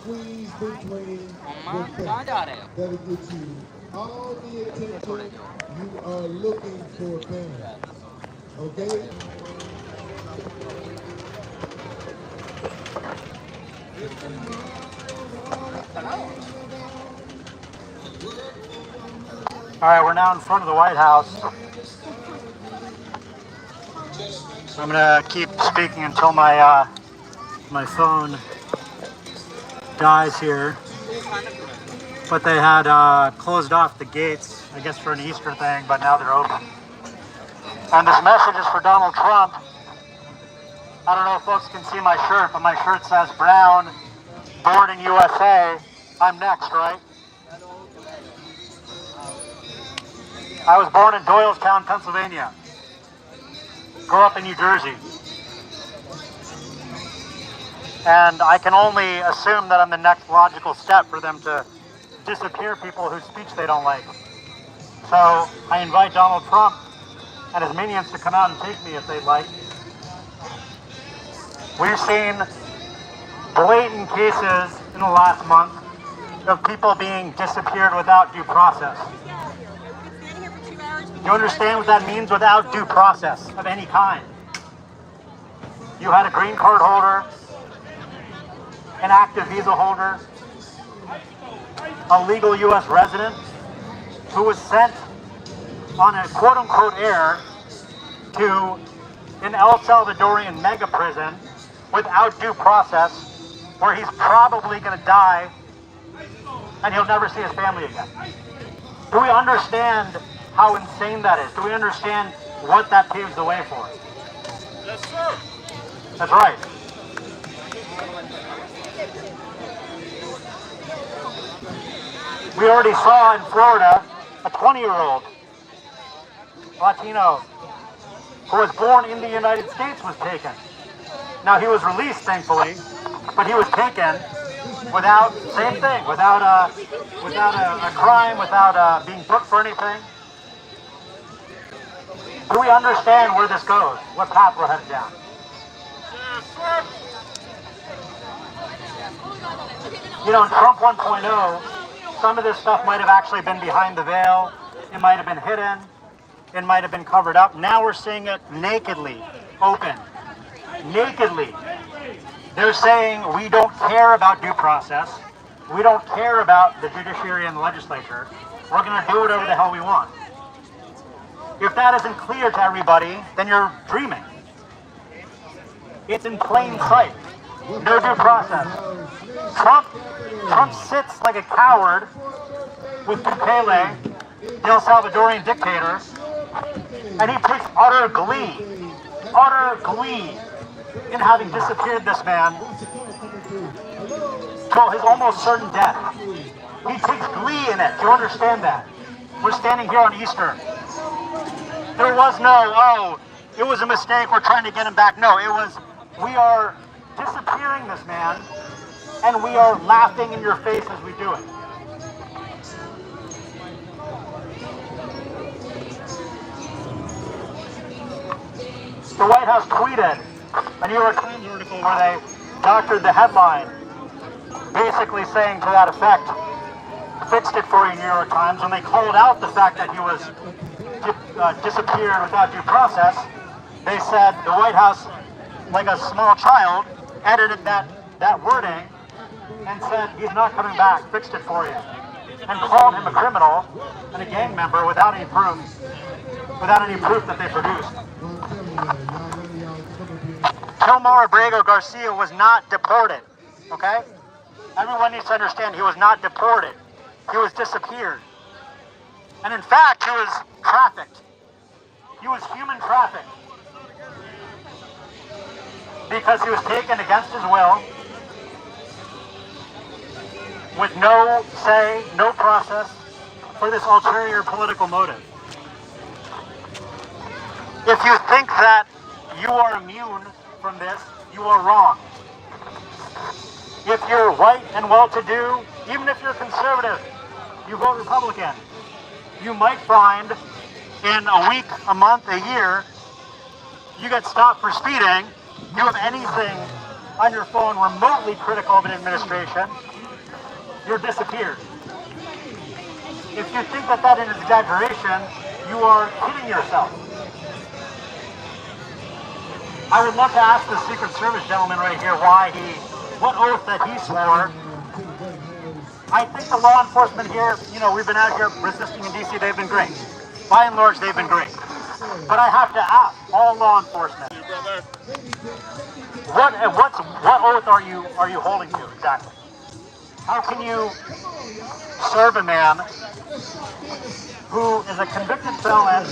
squeeze between mamma the कहाँ thighs. जा रहे हो? That'll get you all the attention you are looking for, parents. Okay? All right, we're now in front of the White House. I'm gonna keep speaking until my my phone dies here. But they had closed off the gates, I guess for an Easter thing, but now they're open. And this message is for Donald Trump. I don't know if folks can see my shirt, but my shirt says Brown, born in USA. I'm next, right? I was born in Doylestown, Pennsylvania. Grew up in New Jersey. And I can only assume that I'm the next logical step for them to disappear people whose speech they don't like. So I invite Donald Trump and his minions to come out and take me if they'd like. We've seen blatant cases in the last month of people being disappeared without due process. You understand what that means? Without due process of any kind. You had a green card holder, an active visa holder, a legal U.S. resident who was sent on a quote-unquote air to an El Salvadorian mega prison without due process, where he's probably going to die and he'll never see his family again. Do we understand how insane that is? Do we understand what that paves the way for? Yes, sir. That's right. We already saw in Florida a 20-year-old Latino who was born in the United States was taken. Now he was released, thankfully, but he was taken without, same thing, without a crime, without being booked for anything. Do we understand where this goes? What path we're headed down? Yes, sir. You know, in Trump 1.0, some of this stuff might have actually been behind the veil. It might have been hidden. It might have been covered up. Now we're seeing it nakedly, open. Nakedly. They're saying we don't care about due process. We don't care about the judiciary and the legislature. We're going to do whatever the hell we want. If that isn't clear to everybody, then you're dreaming. It's in plain sight. No due process. Trump sits like a coward with Bukele, the El Salvadorian dictator, and he takes utter glee in having disappeared this man to his almost certain death. He takes glee in it. Do you understand that? We're standing here on Easter. There was no, oh, it was a mistake, we're trying to get him back. No, it was, we are disappearing this man, and we are laughing in your face as we do it. The White House tweeted a New York Times article where they doctored the headline, basically saying to that effect, fixed it for you, New York Times, when they called out the fact that he was disappeared without due process. They said the White House, like a small child, edited that wording and said he's not coming back, fixed it for you, and called him a criminal and a gang member without any proof that they produced. Kilmar Abrego Garcia was not deported, okay? Everyone needs to understand he was not deported. He was disappeared. And in fact, he was trafficked. He was human trafficked. Because he was taken against his will, with no say, no process, for this ulterior political motive. If you think that you are immune from this, you are wrong. If you're white and well-to-do, even if you're conservative, you vote Republican, you might find in a week, a month, a year, you get stopped for speeding, you have anything on your phone remotely critical of an administration, you're disappeared. If you think that that is an exaggeration, you are kidding yourself. I would love to ask the Secret Service gentleman right here what oath that he swore. I think the law enforcement here, we've been out here resisting in DC, they've been great. By and large, they've been great. But I have to ask all law enforcement, what oath are you holding to exactly? How can you serve a man who is a convicted felon,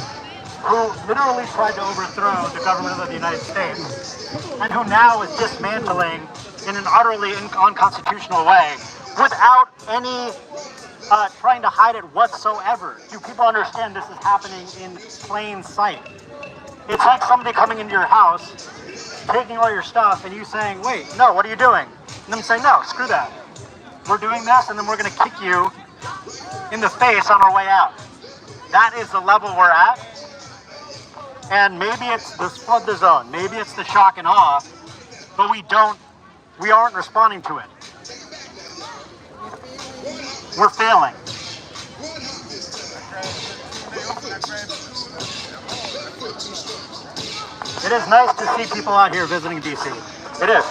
who literally tried to overthrow the government of the United States, and who now is dismantling in an utterly unconstitutional way without any trying to hide it whatsoever? Do people understand this is happening in plain sight? It's like somebody coming into your house, taking all your stuff, and you saying, wait, no, what are you doing? And them saying, no, screw that. We're doing this, and then we're going to kick you in the face on our way out. That is the level we're at. And maybe it's the flood the zone, maybe it's the shock and awe, but we aren't responding to it. We're failing. It is nice to see people out here visiting DC. It is.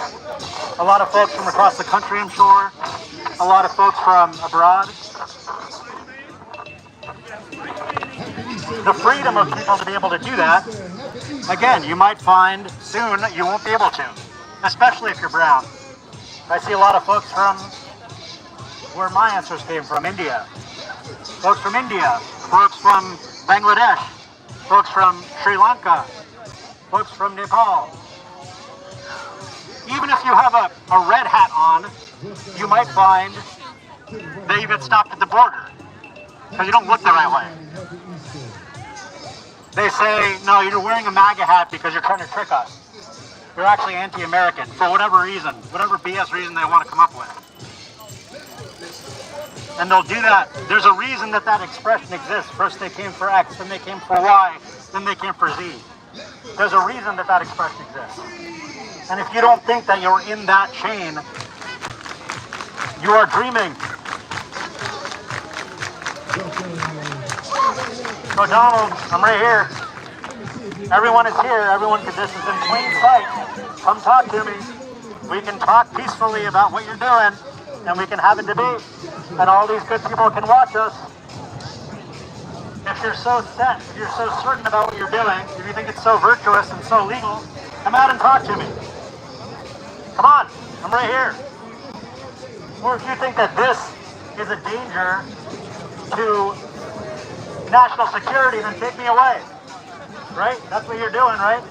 A lot of folks from across the country, I'm sure. A lot of folks from abroad. The freedom of people to be able to do that, again, you might find soon you won't be able to, especially if you're brown. I see a lot of folks from where my ancestors came from, India. Folks from India, folks from Bangladesh, folks from Sri Lanka, folks from Nepal. Even if you have a red hat on, you might find that you get stopped at the border because you don't look the right way. They say, no, you're wearing a MAGA hat because you're trying to trick us. You're actually anti-American for whatever reason, whatever BS reason they want to come up with. And they'll do that. There's a reason that that expression exists. First they came for X, then they came for Y, then they came for Z. There's a reason that that expression exists. And if you don't think that you're in that chain, you are dreaming. So Donald, I'm right here. Everyone is here. This is in plain sight. Come talk to me. We can talk peacefully about what you're doing, and we can have a debate, and all these good people can watch us. If you're so set, if you're so certain about what you're doing, if you think it's so virtuous and so legal, come out and talk to me. Come on, I'm right here. Or if you think that this is a danger to national security, then take me away. Right? That's what you're doing, right?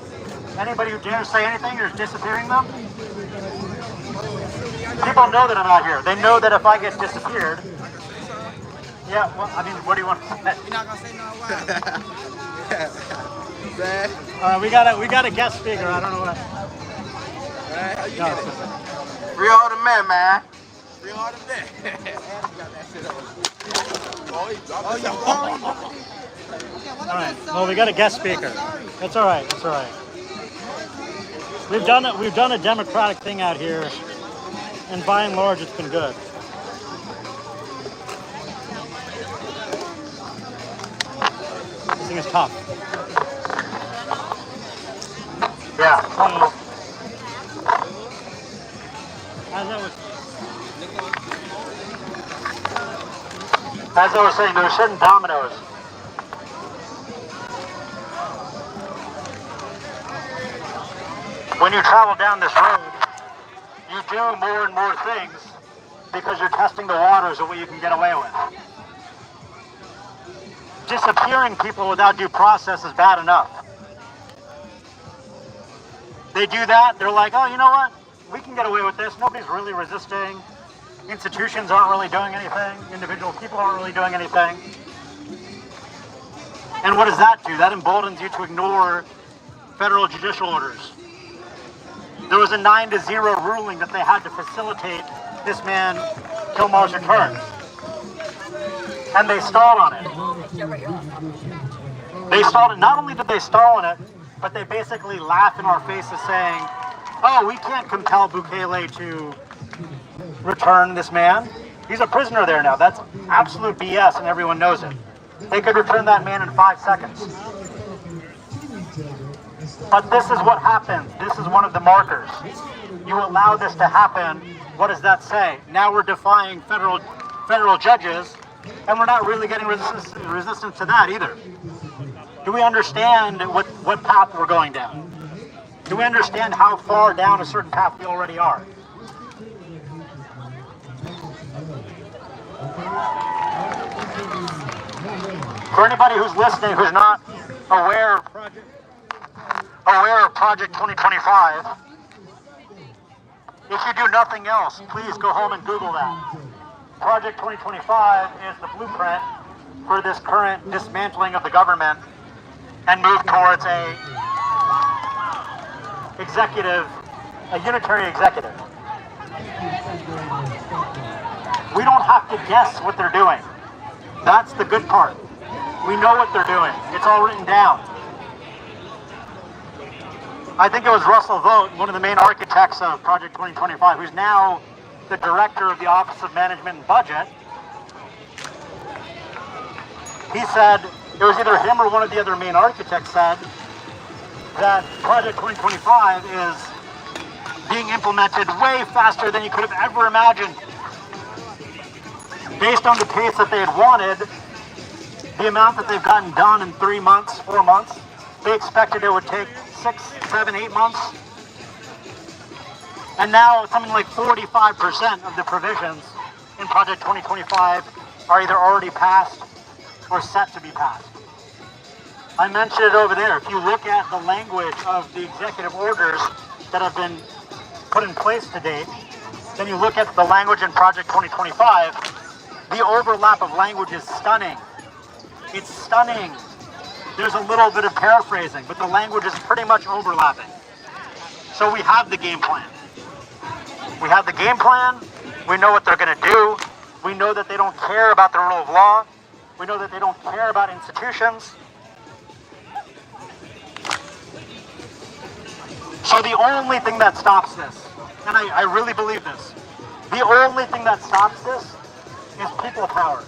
Anybody who dares say anything, you're just disappearing them? People know that I'm out here. They know that if I get disappeared, yeah, well, I mean, what do you want to say? You're not going to say no why. We got a guest speaker. I don't know what. How you get it? Free all the men, man. Free all the men. All right. Well, we got a guest speaker. That's all right. That's all right. We've done a democratic thing out here, and by and large, it's been good. This thing is tough. Yeah. As I was saying, there are certain dominoes. When you travel down this road, you do more and more things because you're testing the waters of what you can get away with. Disappearing people without due process is bad enough. They do that, they're like, oh, you know what? We can get away with this. Nobody's really resisting. Institutions aren't really doing anything. Individual people aren't really doing anything. And what does that do? That emboldens you to ignore federal judicial orders. There was a 9-0 ruling that they had to facilitate this man, Kilmar's return. And they stalled on it. They stalled it. Not only did they stall on it, but they basically laugh in our faces saying, oh, we can't compel Bukele to return this man. He's a prisoner there now. That's absolute BS, and everyone knows it. They could return that man in 5 seconds. But this is what happens. This is one of the markers. You allow this to happen. What does that say? Now we're defying federal judges, and we're not really getting resistance to that either. Do we understand what path we're going down? Do we understand how far down a certain path we already are? For anybody who's listening who's not aware of Project 2025, if you do nothing else, please go home and Google that. Project 2025 is the blueprint for this current dismantling of the government and move towards a unitary executive. We don't have to guess what they're doing. That's the good part. We know what they're doing. It's all written down. I think it was Russell Vought, one of the main architects of Project 2025, who's now the director of the Office of Management and Budget. He said, it was either him or one of the other main architects said, that Project 2025 is being implemented way faster than you could have ever imagined. Based on the pace that they had wanted, the amount that they've gotten done in 3 months, 4 months, they expected it would take 6, 7, 8 months. And now something like 45% of the provisions in Project 2025 are either already passed or set to be passed. I mentioned it over there. If you look at the language of the executive orders that have been put in place to date, then you look at the language in Project 2025, the overlap of language is stunning. It's stunning. There's a little bit of paraphrasing, but the language is pretty much overlapping. So we have the game plan. We have the game plan. We know what they're going to do. We know that they don't care about the rule of law. We know that they don't care about institutions. So the only thing that stops this, and I really believe this, the only thing that stops this is people power,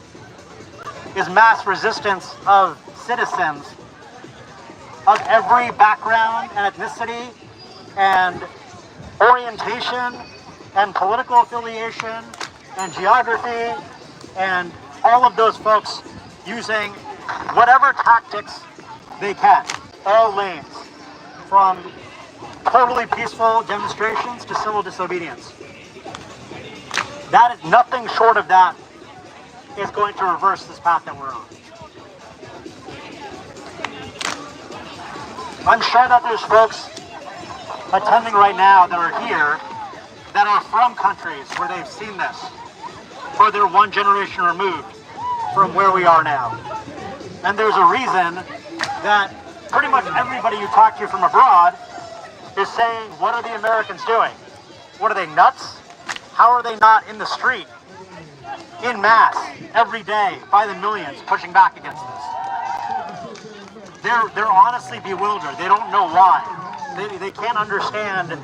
is mass resistance of citizens of every background and ethnicity and orientation and political affiliation and geography, and all of those folks using whatever tactics they can, all lanes, from totally peaceful demonstrations to civil disobedience. That is nothing short of that is going to reverse this path that we're on. I'm sure that there's folks attending right now that are here that are from countries where they've seen this, or they're one generation removed from where we are now. And there's a reason that pretty much everybody you talk to from abroad is saying, what are the Americans doing? What are they, nuts? How are they not in the street, in mass, every day, by the millions, pushing back against this? They're honestly bewildered. They don't know why. They can't understand.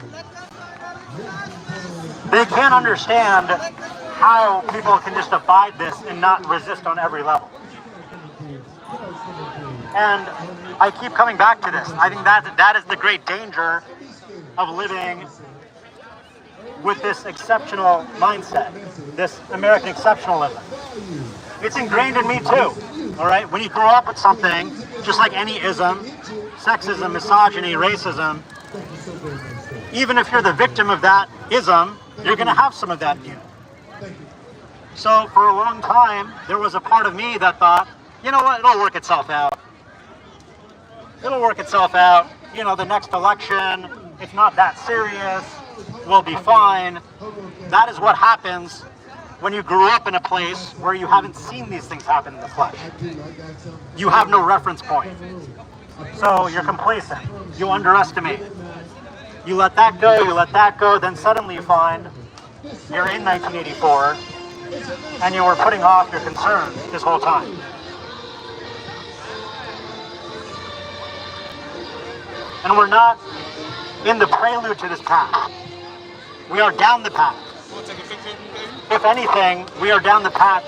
They can't understand how people can just abide this and not resist on every level. And I keep coming back to this. I think that is the great danger of living with this exceptional mindset, this American exceptionalism. It's ingrained in me too, all right? When you grow up with something, just like any ism, sexism, misogyny, racism, even if you're the victim of that ism, you're gonna have some of that in you. So for a long time, there was a part of me that thought, you know what, it'll work itself out. It'll work itself out. You know, the next election, it's not that serious, we'll be fine. That is what happens when you grew up in a place where you haven't seen these things happen in the flesh. You have no reference point. So you're complacent, you underestimate. You let that go, then suddenly you find you're in 1984 and you were putting off your concern this whole time. And we're not in the prelude to this path. We are down the path. If anything, we are down the path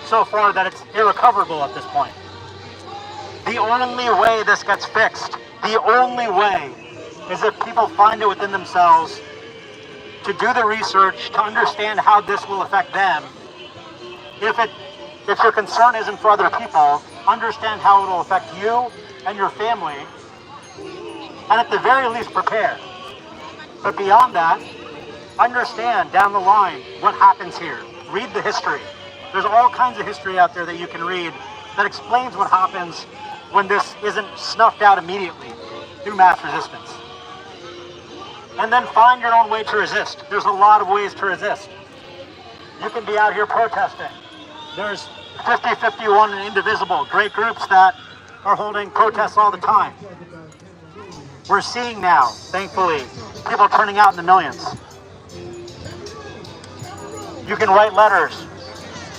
so far that it's irrecoverable at this point. The only way this gets fixed, the only way, is if people find it within themselves to do the research, to understand how this will affect them. If your concern isn't for other people, understand how it will affect you and your family, and at the very least prepare. But beyond that, understand down the line what happens here. Read the history. There's all kinds of history out there that you can read that explains what happens when this isn't snuffed out immediately through mass resistance. And then find your own way to resist. There's a lot of ways to resist. You can be out here protesting. There's 5051 and Indivisible, great groups that are holding protests all the time. We're seeing now, thankfully, people turning out in the millions. You can write letters.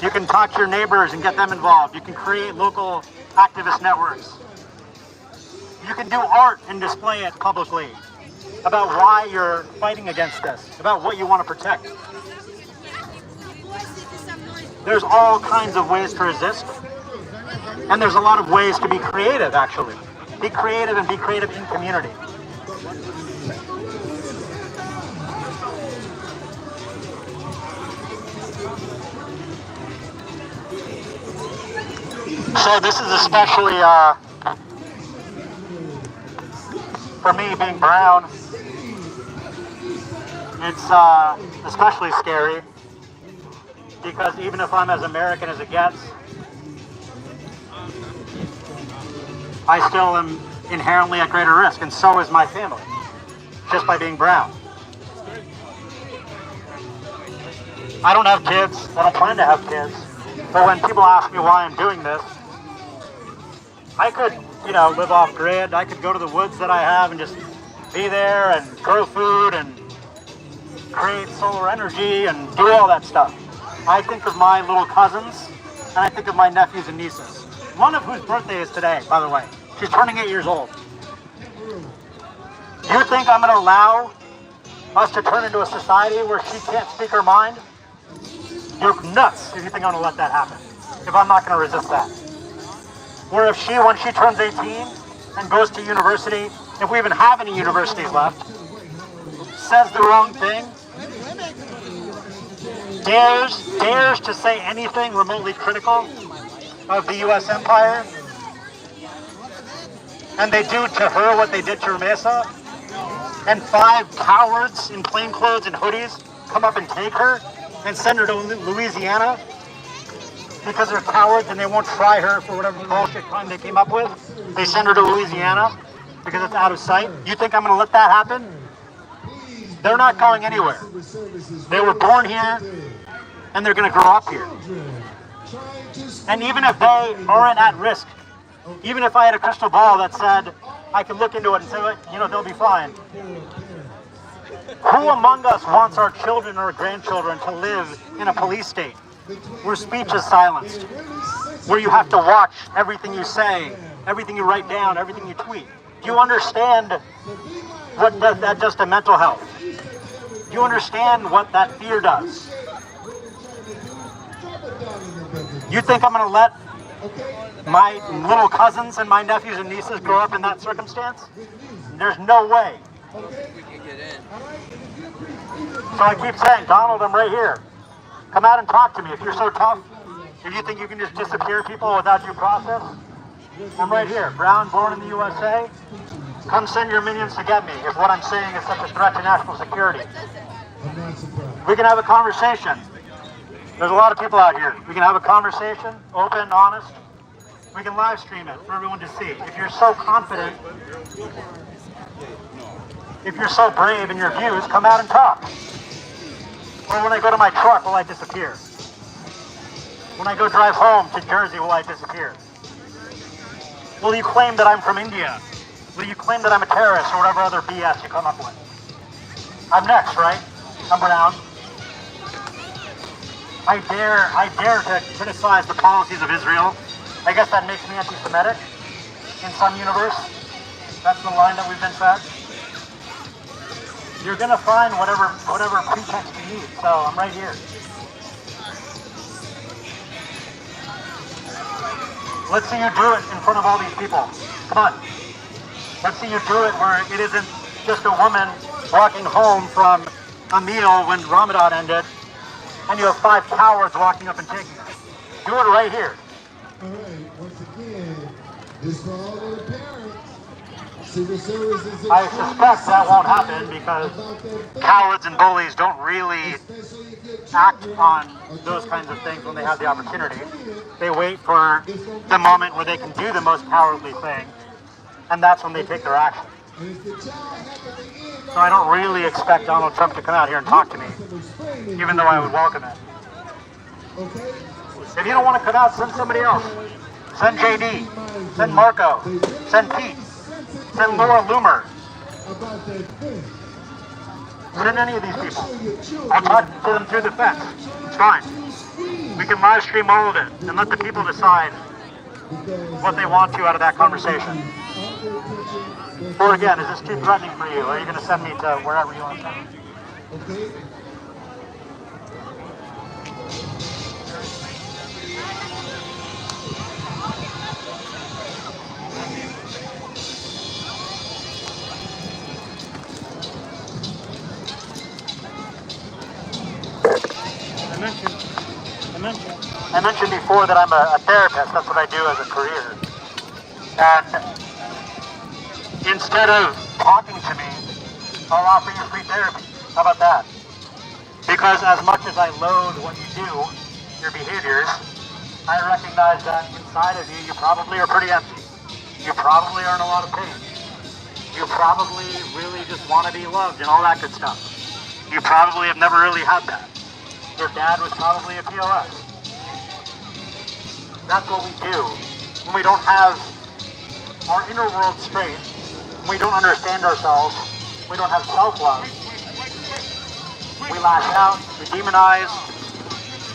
You can talk to your neighbors and get them involved. You can create local activist networks. You can do art and display it publicly about why you're fighting against this, about what you want to protect. There's all kinds of ways to resist, and there's a lot of ways to be creative, actually. Be creative and be creative in community. So this is especially, for me being brown, it's especially scary because even if I'm as American as it gets, I still am inherently at greater risk, and so is my family, just by being brown. I don't have kids, I don't plan to have kids, but when people ask me why I'm doing this, I could, live off grid. I could go to the woods that I have and just be there and grow food and create solar energy and do all that stuff. I think of my little cousins and I think of my nephews and nieces. One of whose birthday is today, by the way. She's turning 8 years old. You think I'm going to allow us to turn into a society where she can't speak her mind? You're nuts if you think I'm going to let that happen. If I'm not going to resist that. Or if she, when she turns 18 and goes to university, if we even have any universities left, says the wrong thing, dares to say anything remotely critical of the U.S. empire, and they do to her what they did to Rumesa, and 5 cowards in plainclothes and hoodies come up and take her and send her to Louisiana because they're cowards and they won't try her for whatever bullshit crime they came up with. They send her to Louisiana because it's out of sight. You think I'm going to let that happen? They're not going anywhere. They were born here and they're going to grow up here. And even if they aren't at risk, even if I had a crystal ball that said I could look into it and say, they'll be fine. Who among us wants our children or grandchildren to live in a police state where speech is silenced, where you have to watch everything you say, everything you write down, everything you tweet? Do you understand what that does to mental health? Do you understand what that fear does? You think I'm going to let my little cousins and my nephews and nieces grow up in that circumstance? There's no way. So I keep saying, Donald, I'm right here. Come out and talk to me. If you're so tough, if you think you can just disappear people without due process, I'm right here. Brown, born in the USA. Come send your minions to get me if what I'm saying is such a threat to national security. We can have a conversation. There's a lot of people out here. We can have a conversation, open, honest. We can live stream it for everyone to see. If you're so confident, if you're so brave in your views, come out and talk. Or when I go to my truck, will I disappear? When I go drive home to Jersey, will I disappear? Will you claim that I'm from India? Will you claim that I'm a terrorist or whatever other BS you come up with? I'm next, right? I'm brown. I dare to criticize the policies of Israel. I guess that makes me anti-Semitic in some universe. That's the line that we've been fed. you're gonna find whatever pretext you need. So I'm right here. Let's see you do it in front of all these people. Come on. Let's see you do it where it isn't just a woman walking home from a meal when Ramadan ended, and you have 5 cowards walking up and taking it. Do it right here. All right, once again, this for all of the parents. Civil Service is I suspect that won't happen because cowards and bullies don't really act on those kinds of things when they have the opportunity. They wait for the moment where they can do the most cowardly thing, and that's when they take their action. So I don't really expect Donald Trump to come out here and talk to me, even though I would welcome it. If you don't want to come out, send somebody else. Send JD, send Marco, send Pete, send Laura Loomer. Send any of these people. I'll talk to them through the fence. It's fine. We can live stream all of it and let the people decide what they want to out of that conversation. Or again, is this too threatening for you? Are you going to send me to wherever you want to send me? Okay. I mentioned before that I'm a therapist. That's what I do as a career. And instead of talking to me, I'll offer you free therapy. How about that? Because as much as I loathe what you do, your behaviors, I recognize that inside of you, you probably are pretty empty. You probably are in a lot of pain. You probably really just want to be loved and all that good stuff. You probably have never really had that. Your dad was probably a POS. That's what we do when we don't have our inner world straight, when we don't understand ourselves, we don't have self-love. We lash out, we demonize,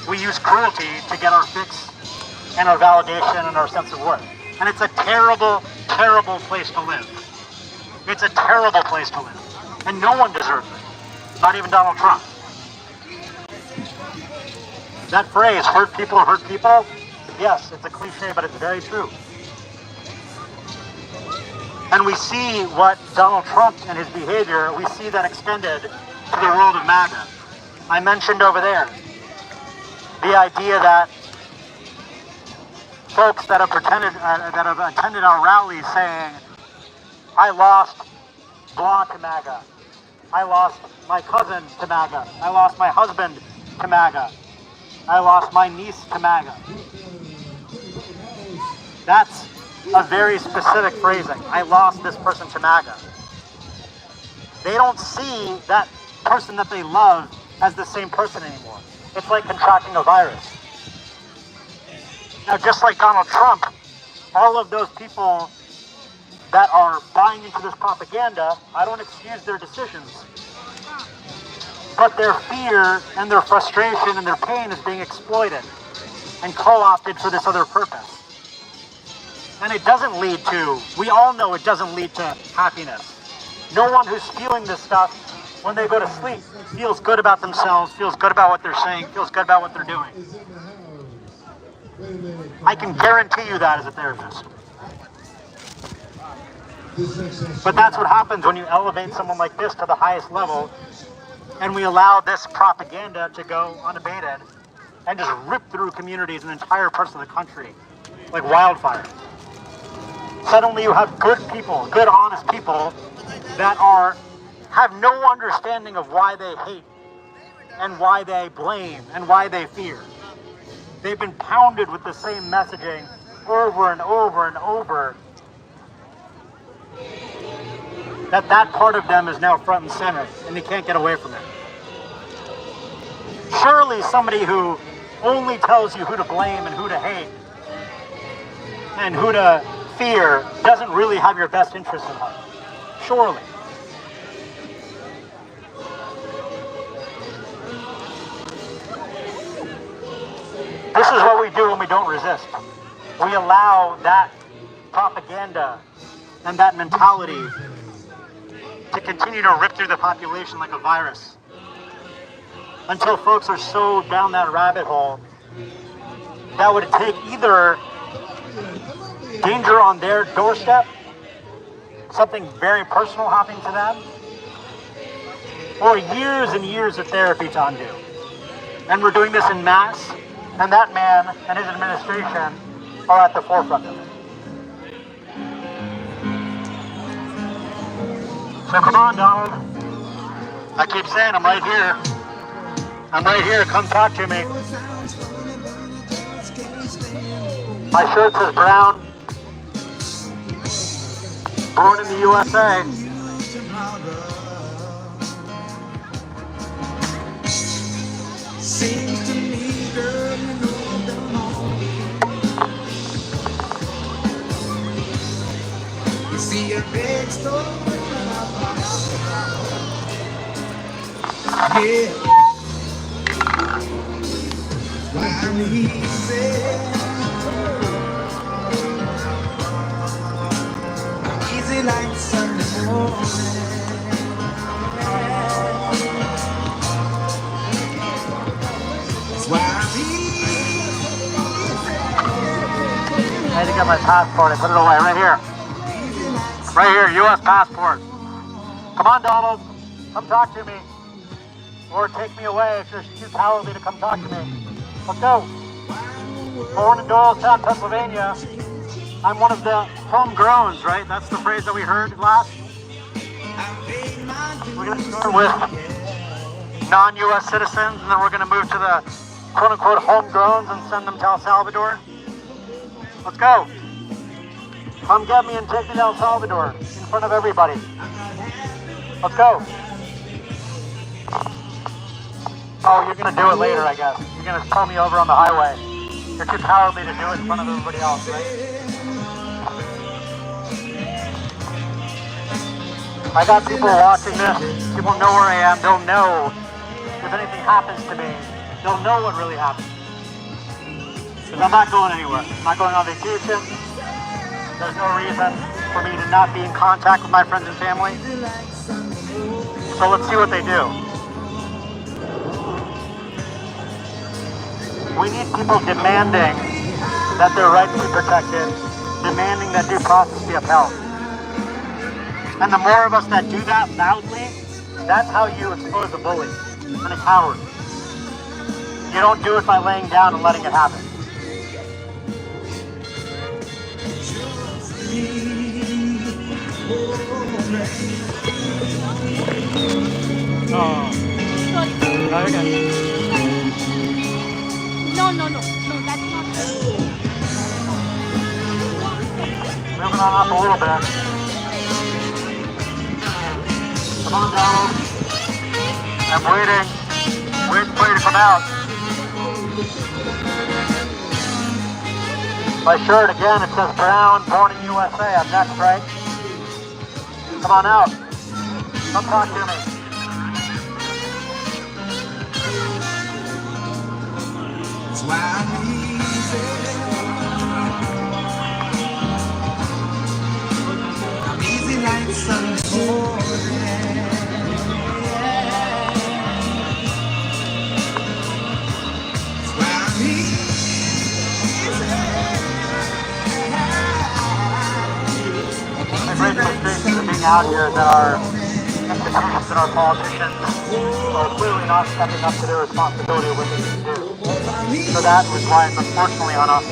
we use cruelty to get our fix and our validation and our sense of worth. And it's a terrible, terrible place to live. It's a terrible place to live. And no one deserves it. Not even Donald Trump. That phrase, hurt people, yes, it's a cliche, but it's very true. And we see what Donald Trump and his behavior, we see that extended to the world of MAGA. I mentioned over there the idea that folks that have attended our rallies saying, I lost blah to MAGA. I lost my cousin to MAGA. I lost my husband to MAGA. I lost my niece to MAGA. That's a very specific phrasing. I lost this person to MAGA. They don't see that person that they love as the same person anymore. It's like contracting a virus. Now, just like Donald Trump, all of those people that are buying into this propaganda, I don't excuse their decisions. But their fear and their frustration and their pain is being exploited and co-opted for this other purpose. And it doesn't lead to, we all know it doesn't lead to happiness. No one who's feeling this stuff when they go to sleep feels good about themselves, feels good about what they're saying, feels good about what they're doing. I can guarantee you that as a therapist. But that's what happens when you elevate someone like this to the highest level and we allow this propaganda to go unabated and just rip through communities and entire parts of the country like wildfire. Suddenly you have good people, good honest people that have no understanding of why they hate and why they blame and why they fear. They've been pounded with the same messaging over and over and over that part of them is now front and center and they can't get away from it. Surely somebody who only tells you who to blame and who to hate and who to fear doesn't really have your best interest in heart. Surely. This is what we do when we don't resist. We allow that propaganda and that mentality to continue to rip through the population like a virus. Until folks are so down that rabbit hole that would take either danger on their doorstep, something very personal happening to them, or years and years of therapy to undo. And we're doing this in mass, and that man and his administration are at the forefront of it. So come on, Donald. I keep saying I'm right here. I'm right here. Come talk to me. My shirt says Brown. Born in the USA. Seems to me, girl, you know them all. You see a big store. Yeah. Why I'm easy. Easy like Sunday morning. I had to get my passport. I put it away right here. Right here, U.S. passport. Come on, Donald. Come talk to me. Or take me away if you're too cowardly to come talk to me. Let's go. Born in Doylestown, Pennsylvania. I'm one of the homegrowns, right? That's the phrase that we heard last. We're going to start with non-U.S. citizens, and then we're going to move to the quote-unquote homegrowns and send them to El Salvador. Let's go. Come get me and take me to El Salvador in front of everybody. Let's go. Oh, you're going to do it later, I guess. You're going to pull me over on the highway. You're too cowardly to do it in front of everybody else, right? I got people watching this. People know where I am. They'll know if anything happens to me. They'll know what really happened. Because I'm not going anywhere. I'm not going on vacation. There's no reason for me to not be in contact with my friends and family. So let's see what they do. We need people demanding that their rights be protected, demanding that due process be upheld. And the more of us that do that loudly, that's how you expose a bully and a coward. You don't do it by laying down and letting it happen. Oh. No, that's not true. Moving on up a little bit. Come on, Donald. I'm waiting. Waiting for you to come out. My shirt again, it says Brown, born in USA. I'm next, right? Come on out. Come talk to me. That's why I'm easy. I'm easy like Sunday morning. That's why I'm easy. My great frustration of being out here is that our institutions and our politicians are clearly not stepping up to their responsibility of what they need to do. So that was why it's unfortunately on us.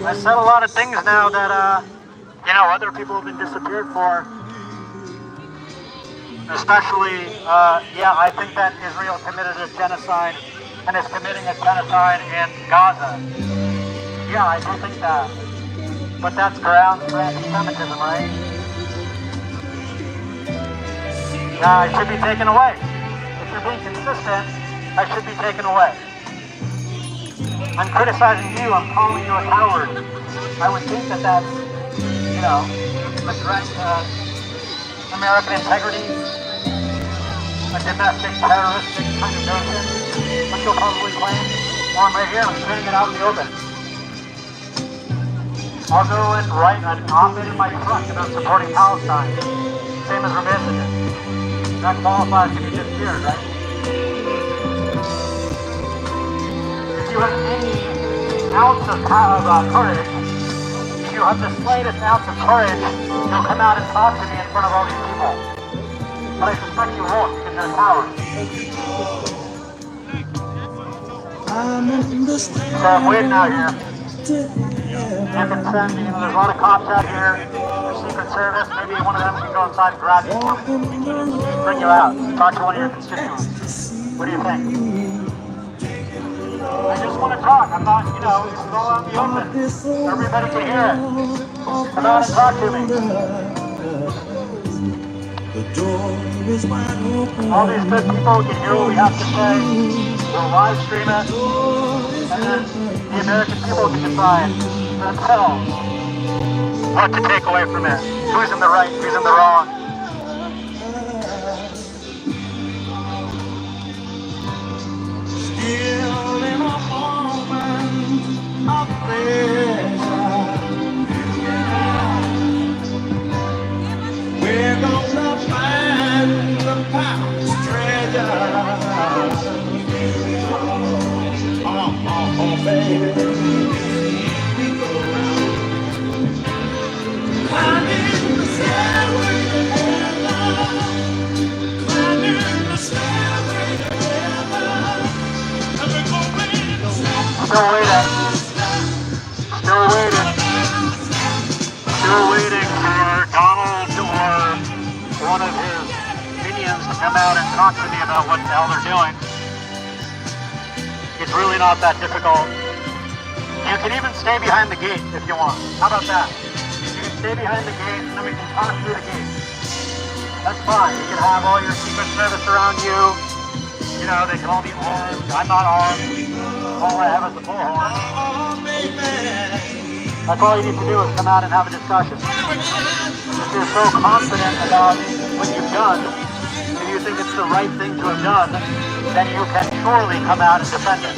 I said a lot of things now that, other people have been disappeared for. Especially, I think that Israel committed a genocide and is committing a genocide in Gaza. Yeah, I do think that. But that's grounds for anti-Semitism, right? Yeah, it should be taken away. If you're being consistent, I should be taken away. I'm criticizing you, I'm calling you a coward. I would think that that's a threat to American integrity, a domestic terroristic kind of notion, which you'll probably claim. Well, I'm right here, I'm spinning it out in the open. I'll go and write an op-ed in my truck about supporting Palestine, same as Ramirez did. That qualifies to be disappeared, right? If you have any ounce of courage, if you have the slightest ounce of courage, you'll come out and talk to me in front of all these people. But I suspect you won't, because they're cowards. So I'm waiting out here. You can send, there's a lot of cops out here, there's Secret Service, maybe one of them can go inside and grab you, bring you out, talk to one of your constituents. What do you think? I just want to talk. I'm not, it's all out in the open. Everybody can hear it. Come out and talk to me. All these good people can hear what we have to say. We'll live stream it. And then the American people can decide for themselves what to take away from it. Who's in the right, who's in the wrong. Still in a moment of pleasure, we're gonna find the past treasure. Oh, baby, we go around, climbing the stairway to heaven, climbing the stairway to heaven. Still waiting. Still waiting for Donald or one of his minions to come out and talk to me about what the hell they're doing. It's really not that difficult. You can even stay behind the gate if you want. How about that? You can stay behind the gate and then we can talk through the gate. That's fine. You can have all your Secret Service around you. They can all be armed. I'm not armed. All I have is the bullhorn. That's all you need to do is come out and have a discussion. If you're so confident about what you've done, if you think it's the right thing to have done, then you can surely come out and defend it.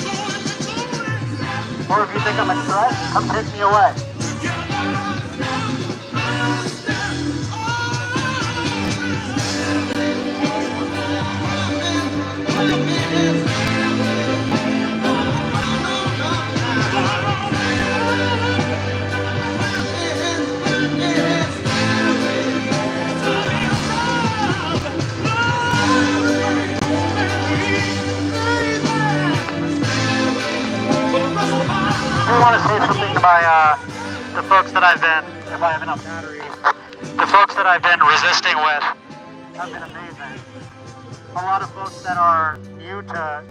Or if you think I'm a threat, come take me away. I want to say something by the folks that I've been, if I have enough batteries, the folks that I've been resisting with have been amazing. A lot of folks that are new to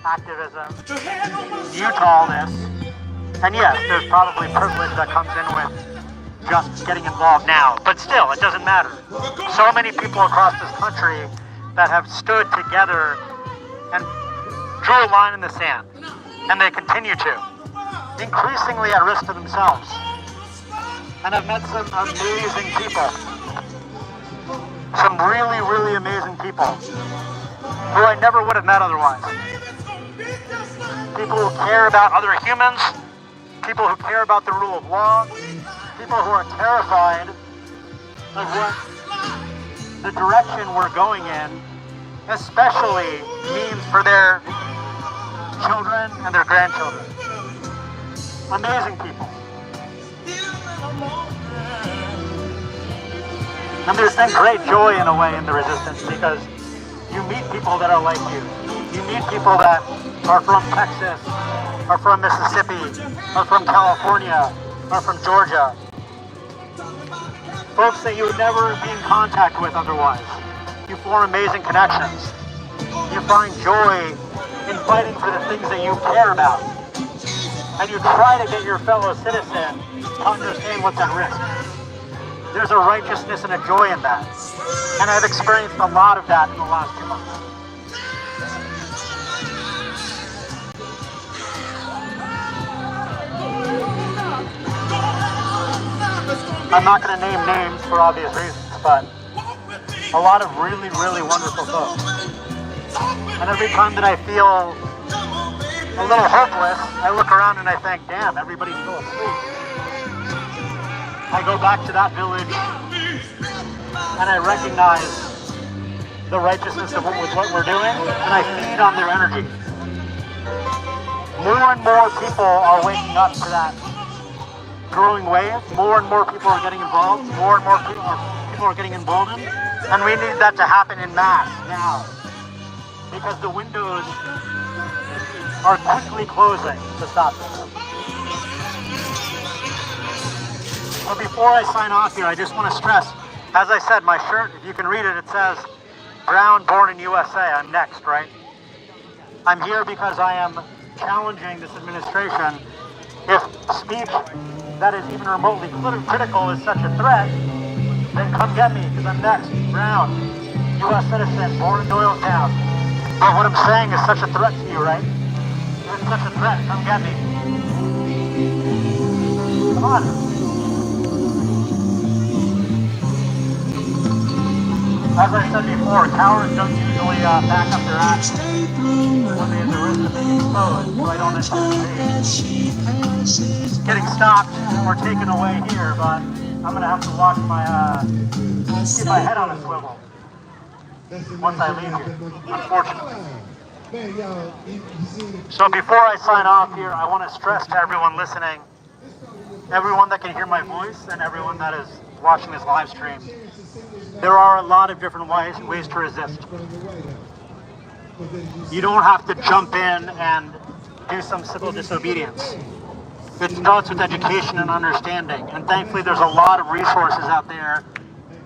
activism, new to all this, and yes, there's probably privilege that comes in with just getting involved now, but still, it doesn't matter. So many people across this country that have stood together and drew a line in the sand, and they continue to. Increasingly at risk to themselves. And I've met some amazing people. Some really, really amazing people who I never would have met otherwise. People who care about other humans, people who care about the rule of law, people who are terrified of what the direction we're going in, especially means for their children and their grandchildren. Amazing people. And there's been great joy in a way in the resistance because you meet people that are like you. You meet people that are from Texas, are from Mississippi, are from California, are from Georgia. Folks that you would never be in contact with otherwise. You form amazing connections. You find joy in fighting for the things that you care about. And you try to get your fellow citizen to understand what's at risk. There's a righteousness and a joy in that. And I've experienced a lot of that in the last 2 months. I'm not going to name names for obvious reasons, but a lot of really, really wonderful folks. And every time that I feel a little hopeless, I look around and I think, damn, everybody's still asleep. I go back to that village and I recognize the righteousness of what we're doing, and I feed on their energy. More and more people are waking up to that growing wave. More and more people are getting involved. More and more people are getting emboldened, and we need that to happen in mass now, because the windows are quickly closing to stop this. But before I sign off here, I just want to stress, as I said, my shirt, if you can read it, it says, Brown, born in USA. I'm next, right? I'm here because I am challenging this administration. If speech that is even remotely critical is such a threat, then come get me, because I'm next. Brown, U.S. citizen, born in Doylestown. But what I'm saying is such a threat to you, right? It's such a threat. Come get me. Come on. As I said before, cowards don't usually back up their actions when they have the risk of being exposed, so I don't anticipate getting stopped or taken away here, but I'm going to have to watch keep my head on a swivel once I leave here, unfortunately. So before I sign off here, I want to stress to everyone listening, everyone that can hear my voice and everyone that is watching this live stream, there are a lot of different ways to resist. You don't have to jump in and do some civil disobedience. It starts with education and understanding. And thankfully, there's a lot of resources out there,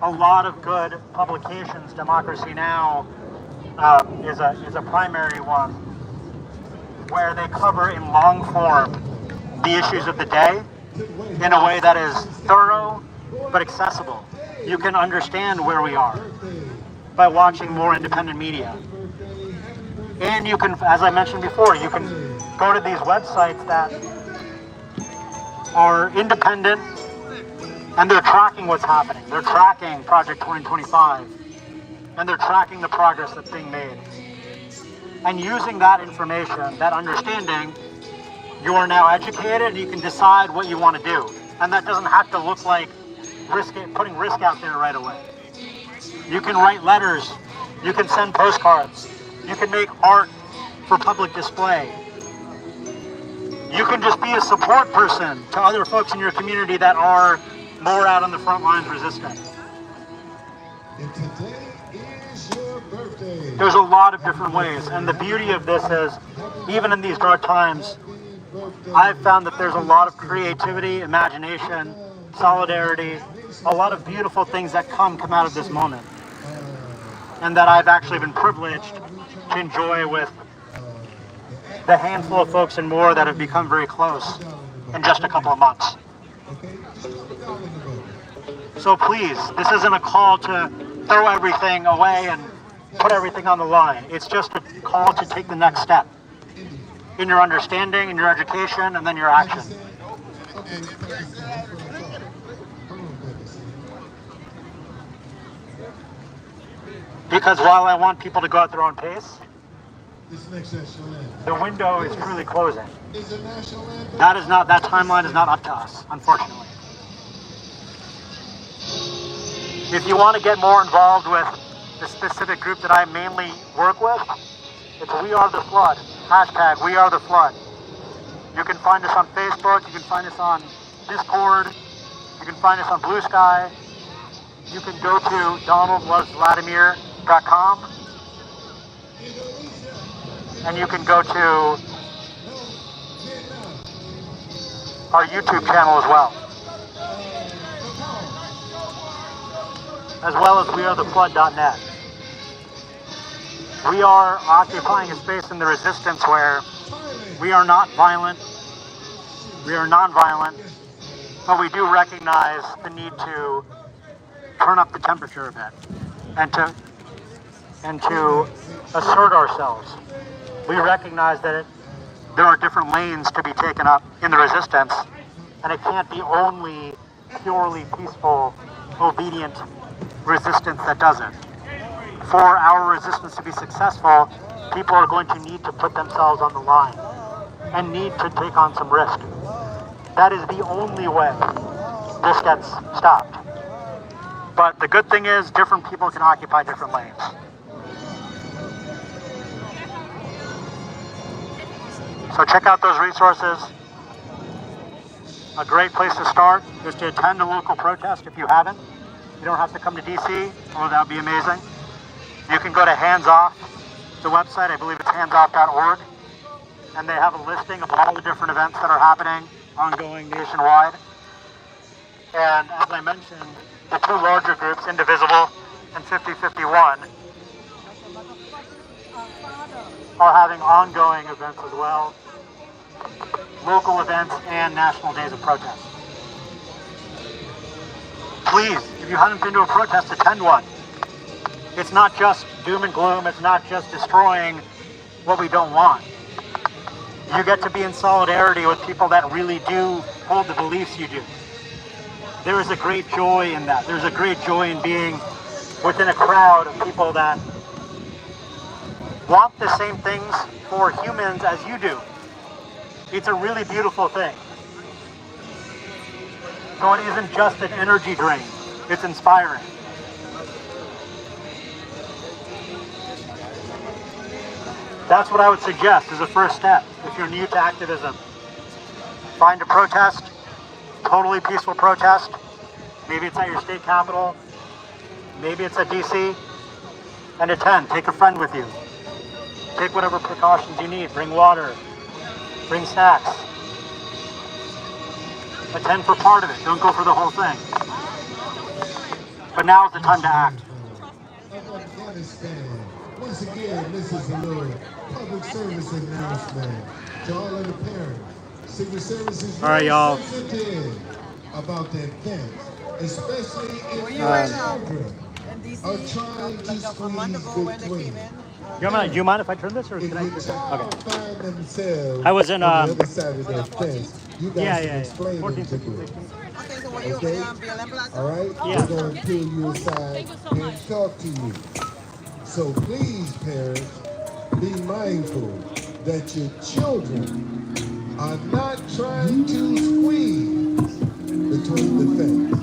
a lot of good publications. Democracy Now! Is a primary one, where they cover in long form the issues of the day in a way that is thorough but accessible. You can understand where we are by watching more independent media. And you can, as I mentioned before, you can go to these websites that are independent and they're tracking what's happening. They're tracking Project 2025 and they're tracking the progress that's being made. And using that information, that understanding, you are now educated and you can decide what you want to do. And that doesn't have to look like putting risk out there right away. You can write letters, you can send postcards, you can make art for public display. You can just be a support person to other folks in your community that are more out on the front lines resisting. And today is your birthday. There's a lot of different ways, and the beauty of this is, even in these dark times, I've found that there's a lot of creativity, imagination, solidarity, a lot of beautiful things that come out of this moment, and that I've actually been privileged to enjoy with the handful of folks and more that have become very close in just a couple of months. So please, this isn't a call to throw everything away and put everything on the line. It's just a call to take the next step in your understanding, in your education, and then your action. Because while I want people to go at their own pace, the window is truly closing. That timeline is not up to us, unfortunately. If you want to get more involved with the specific group that I mainly work with, it's We Are the Flood, hashtag We Are the Flood. You can find us on Facebook, you can find us on Discord, you can find us on Blue Sky, you can go to DonaldLovesVladimir.com, and you can go to our YouTube channel as well as wearetheflood.net. We are occupying a space in the resistance where we are not violent, we are non-violent, but we do recognize the need to turn up the temperature a bit and to assert ourselves. We recognize that there are different lanes to be taken up in the resistance, and it can't be only purely peaceful, obedient resistance that does it. For our resistance to be successful, people are going to need to put themselves on the line and need to take on some risk. That is the only way this gets stopped. But the good thing is different people can occupy different lanes. So check out those resources. A great place to start is to attend a local protest if you haven't. You don't have to come to DC, although that would be amazing. You can go to Hands Off, the website, I believe it's handsoff.org, and they have a listing of all the different events that are happening, ongoing nationwide. And as I mentioned, the two larger groups, Indivisible and 5051, are having ongoing events as well, local events and national days of protest. Please, if you haven't been to a protest, attend one. It's not just doom and gloom, it's not just destroying what we don't want. You get to be in solidarity with people that really do hold the beliefs you do. There is a great joy in that. There's a great joy in being within a crowd of people that want the same things for humans as you do. It's a really beautiful thing. So it isn't just an energy drain, it's inspiring. That's what I would suggest as a first step if you're new to activism. Find a protest, totally peaceful protest. Maybe it's at your state capitol, maybe it's at DC, and attend. Take a friend with you. Take whatever precautions you need. Bring water, bring snacks. Attend for part of it, don't go for the whole thing. But now is the time to act. Afghanistan. Once again, this is a little public service announcement to all of the parents. Secret Services, all right, y'all. About that event, especially if your children are trying to squeeze between. Do you mind if I turn this, or can I? Okay. Find themselves I was in on the other side of that fence. You guys yeah. can explain 14, it to 15, me. 16. Okay? All right? Yeah. We're going to pull you aside and talk to you. So please, parents, be mindful that your children are not trying to squeeze between the fence.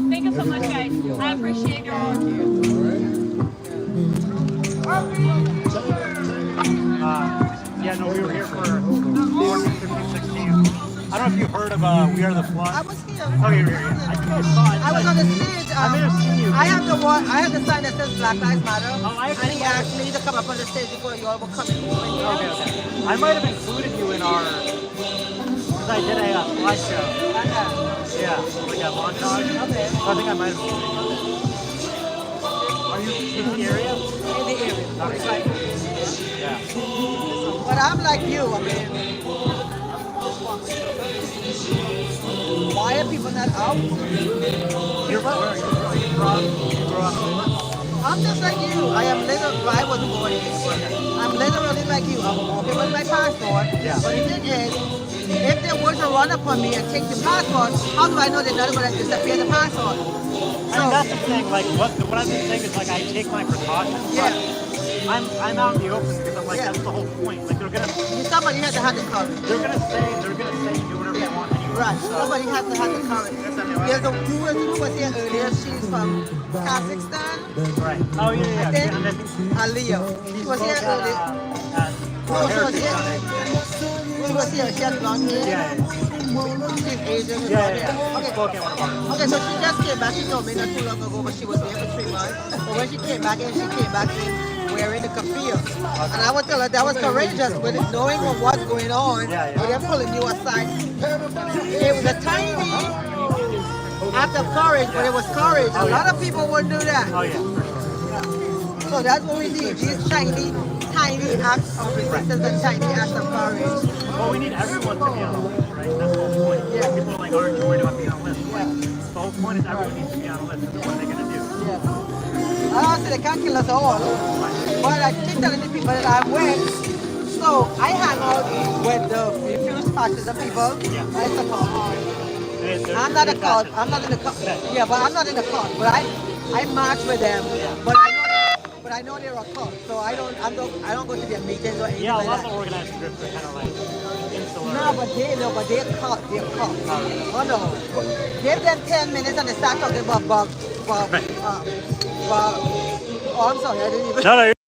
Thank you so much, guys. I appreciate your work. All right? Yeah, no, we were here for 14, 15, 16. I don't know if you've heard of We Are the Flood. I was here. Oh, you're here. I think I saw it. I was on the stage. I may have seen you. I have the sign that says Black Lives Matter. Oh, I and he asked me to come up on the stage before you all were coming over here. Okay. I might have included you in our, because I did a slideshow. Yeah, like a montage. Okay. So I think I might have included you. Are you in the area? In the area. Okay. Yeah. But I'm like you. I mean, why are people not out? You're where are you from? You grew up. I'm just like you. I wasn't born here. I'm literally like you. I'm walking with my passport. Yeah. But the thing is, if they were to run up on me and take the passport, how do I know they're not going to disappear the passport? I mean, that's the thing. Like, what I've been saying is, like, I take my precautions. Yeah. I'm out in the open because I'm like, Yeah. that's the whole point. Like, Somebody has to have the courage. they're gonna say do whatever they want anyway. Right. Somebody has to have the courage. There's a who was here earlier. She's from Kazakhstan. Right. Oh yeah. I think. Aliyah. She was here earlier. She was here. She had blonde hair. Yeah. She's Asian. Yeah. Okay. Spoke in one of ours. Okay, so she just came back. She told me not too long ago, but she was there for 3 months. But when she came back in wearing the keffiyeh. And I would tell her that was courageous, but knowing what's going on, but they're pulling you aside. It was a tiny act of courage, but it was courage. A lot of people wouldn't do that. Oh yeah. So that's what we need. These tiny acts of resistance and tiny acts of courage. Well, we need everyone to be on the list, right? That's the whole point. Yeah. People like aren't worried about being on the list. The whole point is everyone needs to be on the list. What are they gonna do? I don't say they can't kill us all, but I keep telling the people that I'm with. So I hang out with the refused parties of people. I support. I'm not a cult. I'm not in the cult. Yeah, but I'm not in the cult. But I march with them. But I know they're a cult, so I don't go to their meetings or anything like that. Organized groups are kind of like insular. But they're cult. They're cult. Oh no. Give them 10 minutes and they start talking about oh, I'm sorry, I didn't even. No, no.